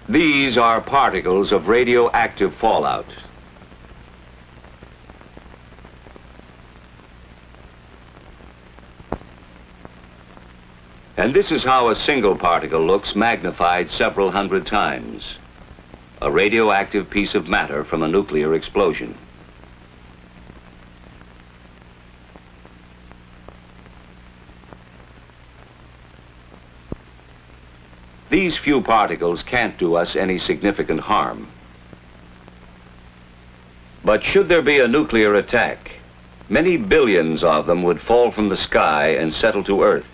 These are particles of radioactive fallout. And this is how a single particle looks magnified several hundred times. A radioactive piece of matter from a nuclear explosion. These few particles can't do us any significant harm. But should there be a nuclear attack, many billions of them would fall from the sky and settle to Earth,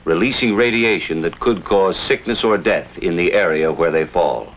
releasing radiation that could cause sickness or death in the area where they fall.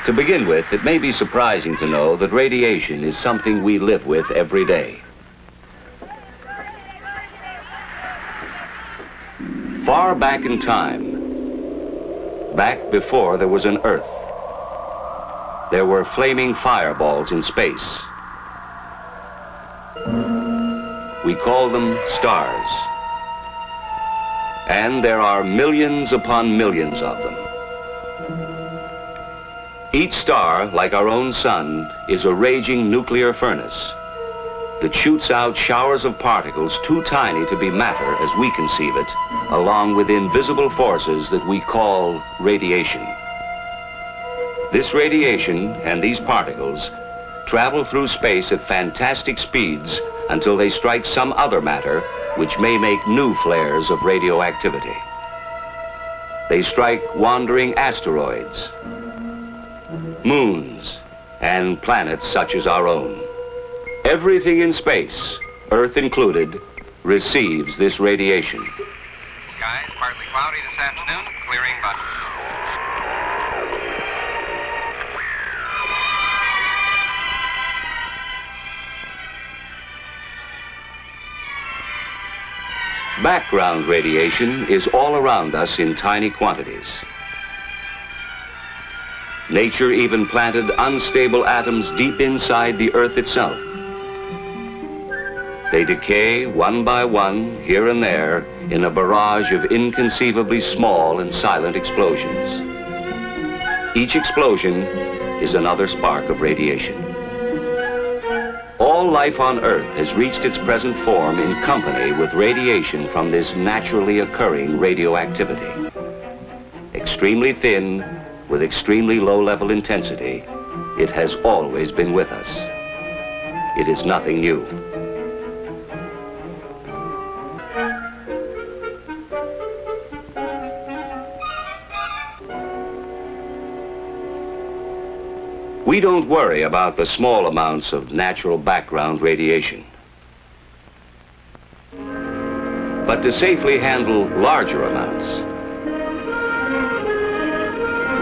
To begin with, it may be surprising to know that radiation is something we live with every day. Far back in time, back before there was an Earth, there were flaming fireballs in space. We call them stars. And there are millions upon millions of them. Each star, like our own sun, is a raging nuclear furnace that shoots out showers of particles too tiny to be matter as we conceive it, along with invisible forces that we call radiation. This radiation and these particles travel through space at fantastic speeds until they strike some other matter which may make new flares of radioactivity. They strike wandering asteroids, moons, and planets such as our own. Everything in space, Earth included, receives this radiation. Skies partly cloudy this afternoon, clearing but... Background radiation is all around us in tiny quantities. Nature even planted unstable atoms deep inside the Earth itself. They decay one by one, here and there, in a barrage of inconceivably small and silent explosions. Each explosion is another spark of radiation. All life on Earth has reached its present form in company with radiation from this naturally occurring radioactivity. Extremely thin, with extremely low-level intensity, it has always been with us. It is nothing new. We don't worry about the small amounts of natural background radiation. But to safely handle larger amounts,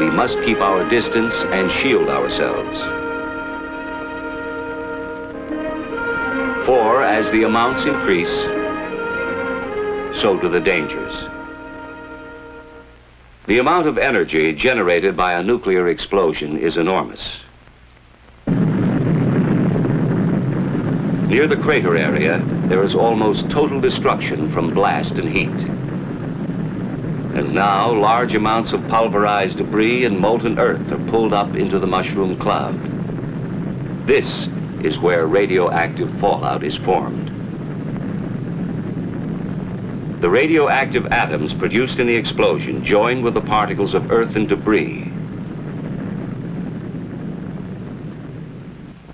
we must keep our distance and shield ourselves. For as the amounts increase, so do the dangers. The amount of energy generated by a nuclear explosion is enormous. Near the crater area, there is almost total destruction from blast and heat. And now, large amounts of pulverized debris and molten earth are pulled up into the mushroom cloud. This is where radioactive fallout is formed. The radioactive atoms produced in the explosion join with the particles of earth and debris.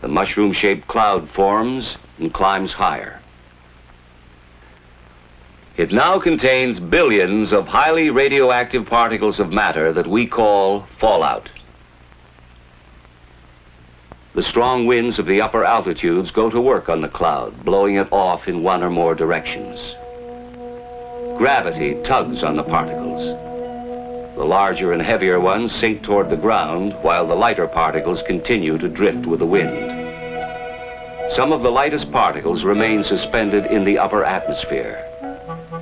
The mushroom-shaped cloud forms and climbs higher. It now contains billions of highly radioactive particles of matter that we call fallout. The strong winds of the upper altitudes go to work on the cloud, blowing it off in one or more directions. Gravity tugs on the particles. The larger and heavier ones sink toward the ground, while the lighter particles continue to drift with the wind. Some of the lightest particles remain suspended in the upper atmosphere.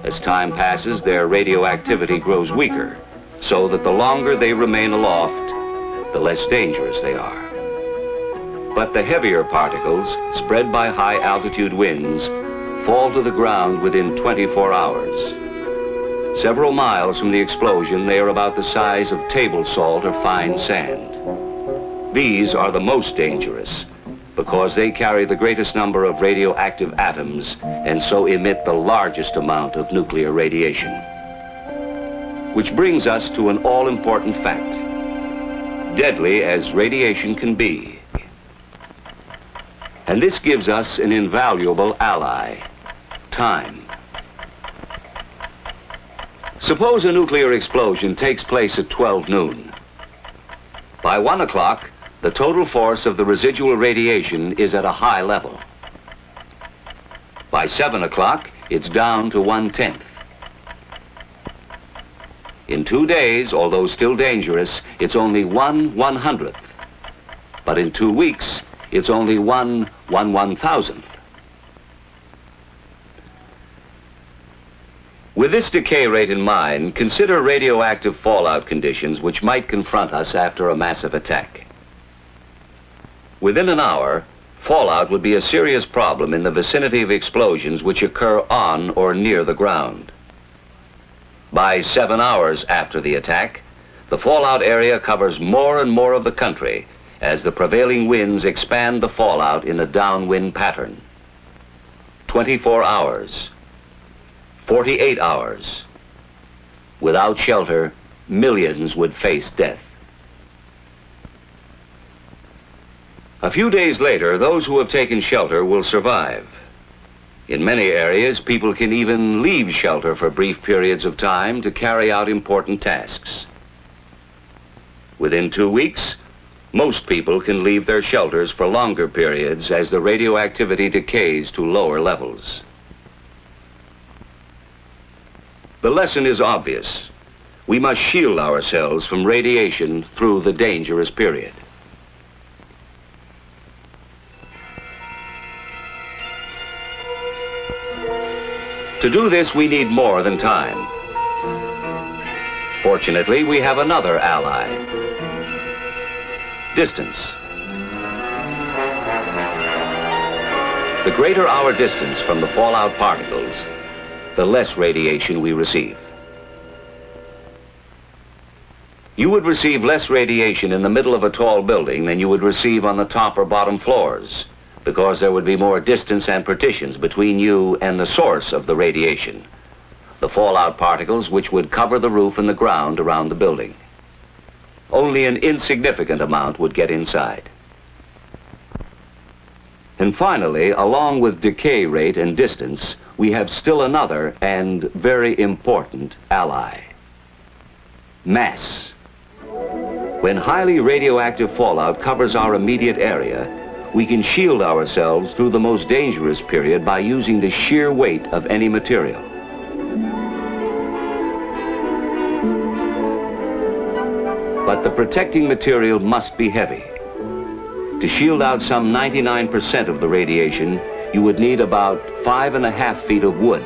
As time passes, their radioactivity grows weaker, so that the longer they remain aloft, the less dangerous they are. But the heavier particles, spread by high-altitude winds, fall to the ground within 24 hours. Several miles from the explosion, they are about the size of table salt or fine sand. These are the most dangerous because they carry the greatest number of radioactive atoms and so emit the largest amount of nuclear radiation. Which brings us to an all-important fact. Deadly as radiation can be. And this gives us an invaluable ally: time. Suppose a nuclear explosion takes place at 12 noon. By 1 o'clock, the total force of the residual radiation is at a high level. By 7 o'clock, it's down to 1/10. In 2 days, although still dangerous, it's only 1/100th. But in 2 weeks, it's only 1/1,000th. With this decay rate in mind, consider radioactive fallout conditions which might confront us after a massive attack. Within an hour, fallout would be a serious problem in the vicinity of explosions which occur on or near the ground. By 7 hours after the attack, the fallout area covers more and more of the country as the prevailing winds expand the fallout in a downwind pattern. 24 hours. 48 hours. Without shelter, millions would face death. A few days later, those who have taken shelter will survive. In many areas, people can even leave shelter for brief periods of time to carry out important tasks. Within 2 weeks, most people can leave their shelters for longer periods as the radioactivity decays to lower levels. The lesson is obvious. We must shield ourselves from radiation through the dangerous period. To do this, we need more than time. Fortunately, we have another ally: distance. The greater our distance from the fallout particles, the less radiation we receive. You would receive less radiation in the middle of a tall building than you would receive on the top or bottom floors, because there would be more distance and partitions between you and the source of the radiation, the fallout particles which would cover the roof and the ground around the building. Only an insignificant amount would get inside. And finally, along with decay rate and distance, we have still another and very important ally: mass. When highly radioactive fallout covers our immediate area, we can shield ourselves through the most dangerous period by using the sheer weight of any material. But the protecting material must be heavy. To shield out some 99% of the radiation, you would need about 5.5 feet of wood,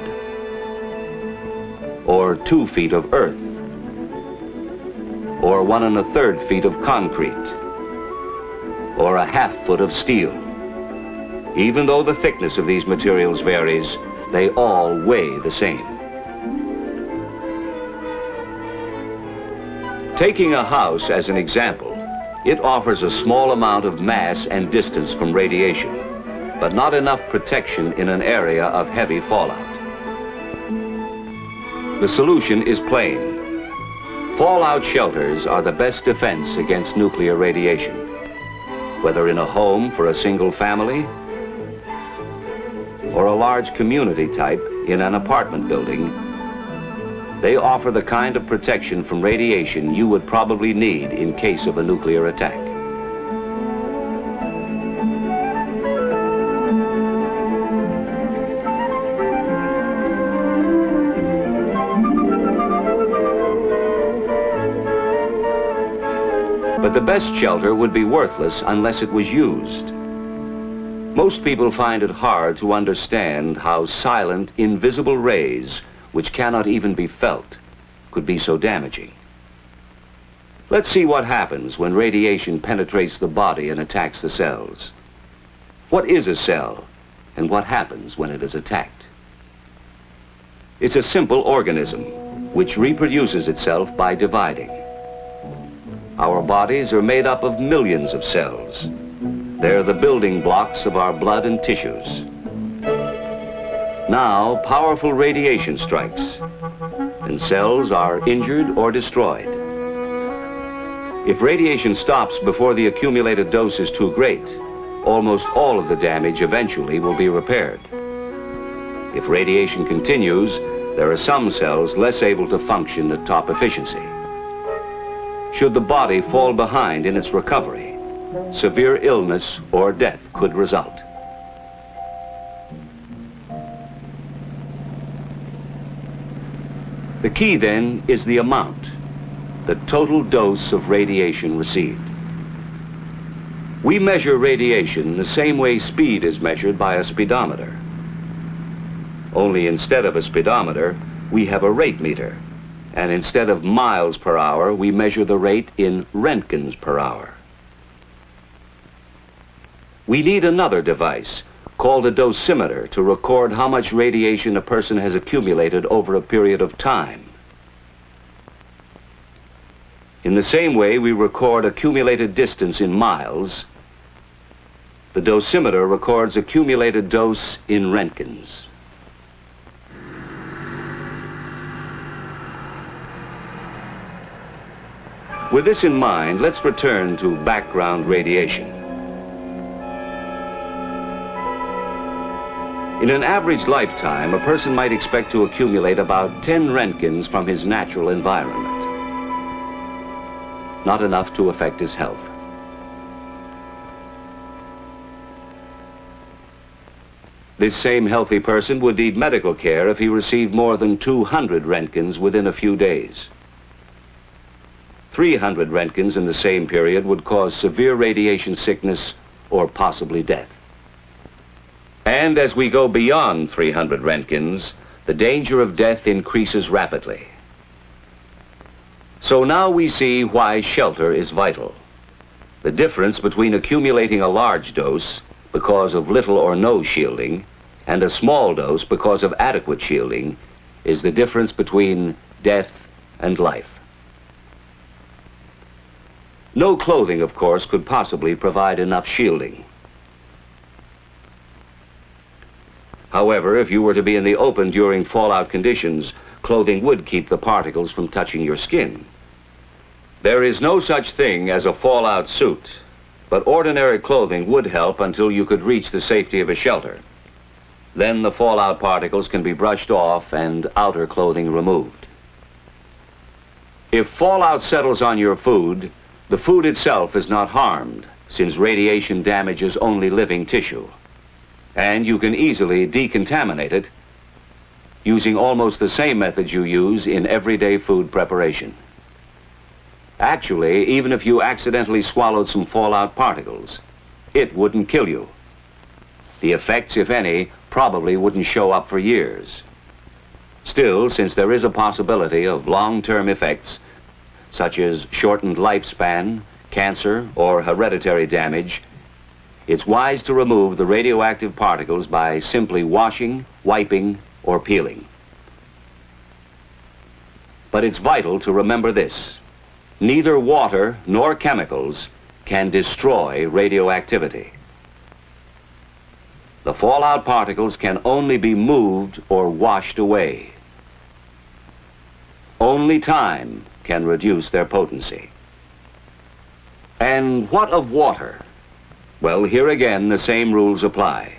or 2 feet of earth, or 1 1/3 feet of concrete, or 1/2 foot of steel. Even though the thickness of these materials varies, they all weigh the same. Taking a house as an example, it offers a small amount of mass and distance from radiation, but not enough protection in an area of heavy fallout. The solution is plain. Fallout shelters are the best defense against nuclear radiation. Whether in a home for a single family or a large community type in an apartment building, they offer the kind of protection from radiation you would probably need in case of a nuclear attack. But the best shelter would be worthless unless it was used. Most people find it hard to understand how silent, invisible rays, which cannot even be felt, could be so damaging. Let's see what happens when radiation penetrates the body and attacks the cells. What is a cell, and what happens when it is attacked? It's a simple organism, which reproduces itself by dividing. Our bodies are made up of millions of cells. They're the building blocks of our blood and tissues. Now, powerful radiation strikes, and cells are injured or destroyed. If radiation stops before the accumulated dose is too great, almost all of the damage eventually will be repaired. If radiation continues, there are some cells less able to function at top efficiency. Should the body fall behind in its recovery, severe illness or death could result. The key then is the amount, the total dose of radiation received. We measure radiation the same way speed is measured by a speedometer. Only instead of a speedometer, we have a rate meter, and instead of miles per hour, we measure the rate in roentgens per hour. We need another device called a dosimeter to record how much radiation a person has accumulated over a period of time. In the same way we record accumulated distance in miles, the dosimeter records accumulated dose in roentgens. With this in mind, let's return to background radiation. In an average lifetime, a person might expect to accumulate about 10 roentgens from his natural environment. Not enough to affect his health. This same healthy person would need medical care if he received more than 200 roentgens within a few days. 300 roentgens in the same period would cause severe radiation sickness or possibly death. And as we go beyond 300 roentgens, the danger of death increases rapidly. So now we see why shelter is vital. The difference between accumulating a large dose because of little or no shielding and a small dose because of adequate shielding is the difference between death and life. No clothing, of course, could possibly provide enough shielding. However, if you were to be in the open during fallout conditions, clothing would keep the particles from touching your skin. There is no such thing as a fallout suit, but ordinary clothing would help until you could reach the safety of a shelter. Then the fallout particles can be brushed off and outer clothing removed. If fallout settles on your food, the food itself is not harmed, since radiation damages only living tissue. And you can easily decontaminate it using almost the same methods you use in everyday food preparation. Actually, even if you accidentally swallowed some fallout particles, it wouldn't kill you. The effects, if any, probably wouldn't show up for years. Still, since there is a possibility of long-term effects, such as shortened lifespan, cancer, or hereditary damage, it's wise to remove the radioactive particles by simply washing, wiping, or peeling. But it's vital to remember this: neither water nor chemicals can destroy radioactivity. The fallout particles can only be moved or washed away. Only time can reduce their potency. And what of water? Well, here again, the same rules apply.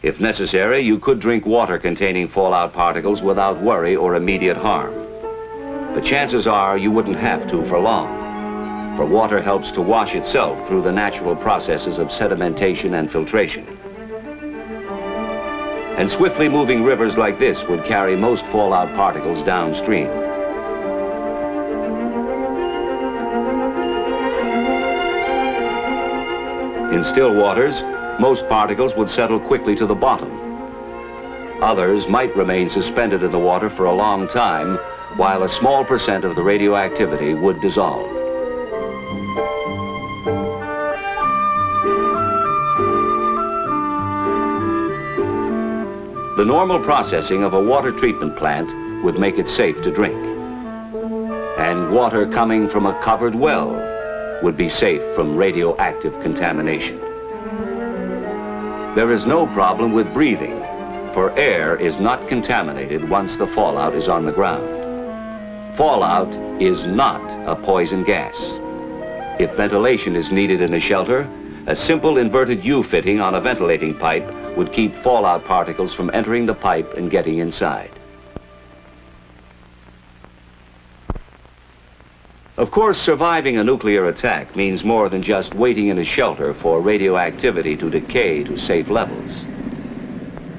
If necessary, you could drink water containing fallout particles without worry or immediate harm. But chances are you wouldn't have to for long, for water helps to wash itself through the natural processes of sedimentation and filtration. And swiftly moving rivers like this would carry most fallout particles downstream. In still waters, most particles would settle quickly to the bottom. Others might remain suspended in the water for a long time, while a small percent of the radioactivity would dissolve. The normal processing of a water treatment plant would make it safe to drink. And water coming from a covered well would be safe from radioactive contamination. There is no problem with breathing, for air is not contaminated once the fallout is on the ground. Fallout is not a poison gas. If ventilation is needed in a shelter, a simple inverted U-fitting on a ventilating pipe would keep fallout particles from entering the pipe and getting inside. Of course, surviving a nuclear attack means more than just waiting in a shelter for radioactivity to decay to safe levels.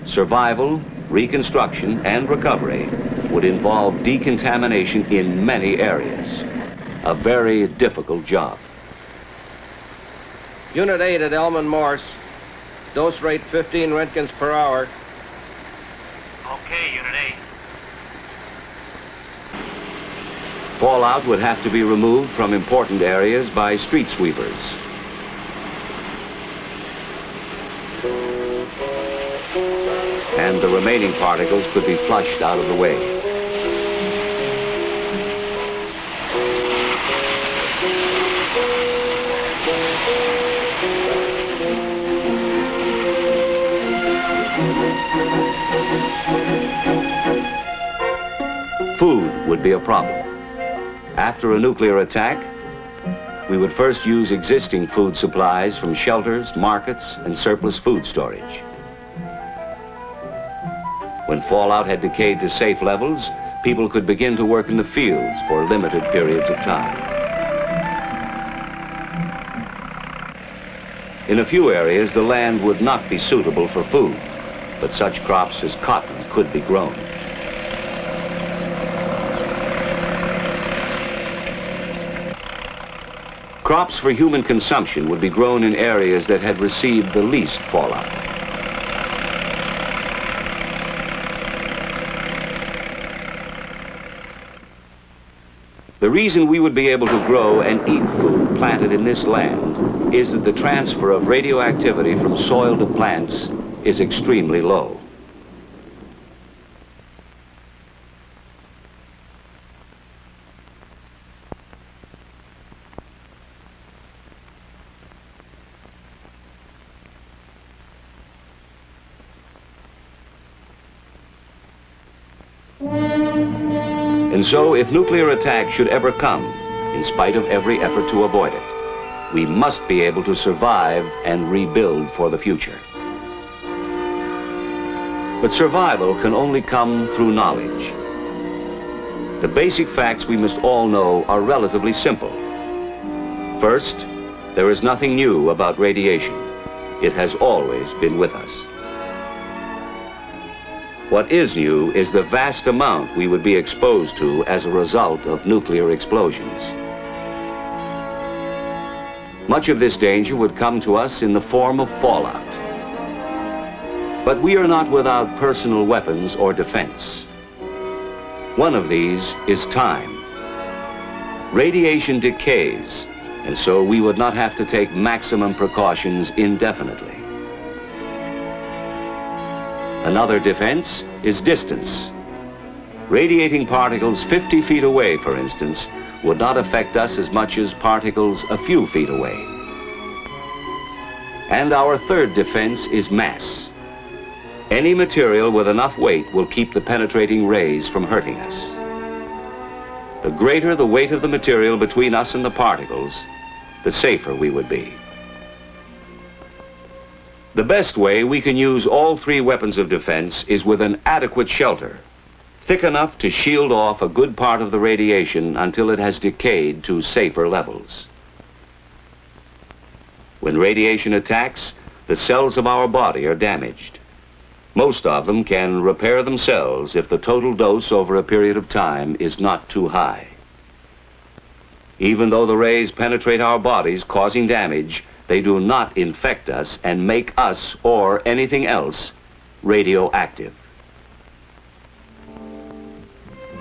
Survival, reconstruction, and recovery would involve decontamination in many areas. A very difficult job. Unit 8 at Elman Morse. Dose rate 15 Roentgens per hour. Okay, Unit 8. Fallout would have to be removed from important areas by street sweepers. And the remaining particles could be flushed out of the way. Food would be a problem. After a nuclear attack, we would first use existing food supplies from shelters, markets, and surplus food storage. When fallout had decayed to safe levels, people could begin to work in the fields for limited periods of time. In a few areas, the land would not be suitable for food, but such crops as cotton could be grown. Crops for human consumption would be grown in areas that had received the least fallout. The reason we would be able to grow and eat food planted in this land is that the transfer of radioactivity from soil to plants is extremely low. And so, if nuclear attack should ever come, in spite of every effort to avoid it, we must be able to survive and rebuild for the future. But survival can only come through knowledge. The basic facts we must all know are relatively simple. First, there is nothing new about radiation. It has always been with us. What is new is the vast amount we would be exposed to as a result of nuclear explosions. Much of this danger would come to us in the form of fallout. But we are not without personal weapons or defense. One of these is time. Radiation decays, and so we would not have to take maximum precautions indefinitely. Another defense is distance. Radiating particles 50 feet away, for instance, would not affect us as much as particles a few feet away. And our third defense is mass. Any material with enough weight will keep the penetrating rays from hurting us. The greater the weight of the material between us and the particles, the safer we would be. The best way we can use all three weapons of defense is with an adequate shelter, thick enough to shield off a good part of the radiation until it has decayed to safer levels. When radiation attacks, the cells of our body are damaged. Most of them can repair themselves if the total dose over a period of time is not too high. Even though the rays penetrate our bodies, causing damage, they do not infect us and make us, or anything else, radioactive.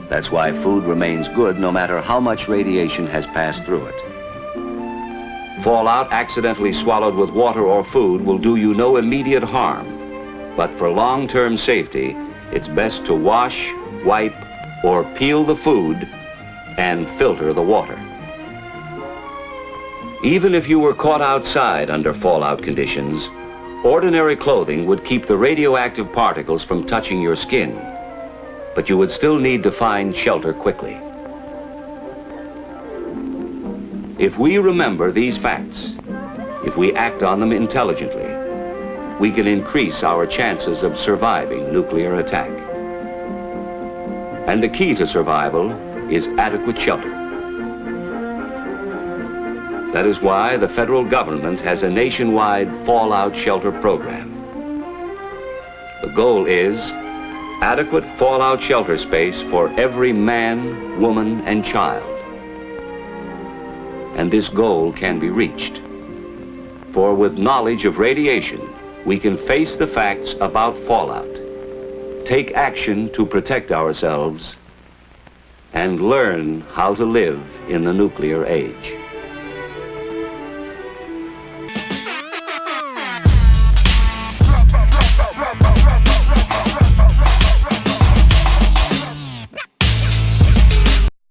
That's why food remains good no matter how much radiation has passed through it. Fallout accidentally swallowed with water or food will do you no immediate harm. But for long-term safety, it's best to wash, wipe, or peel the food and filter the water. Even if you were caught outside under fallout conditions, ordinary clothing would keep the radioactive particles from touching your skin, but you would still need to find shelter quickly. If we remember these facts, if we act on them intelligently, we can increase our chances of surviving nuclear attack. And the key to survival is adequate shelter. That is why the federal government has a nationwide fallout shelter program. The goal is adequate fallout shelter space for every man, woman, and child. And this goal can be reached. For with knowledge of radiation, we can face the facts about fallout, take action to protect ourselves, and learn how to live in the nuclear age.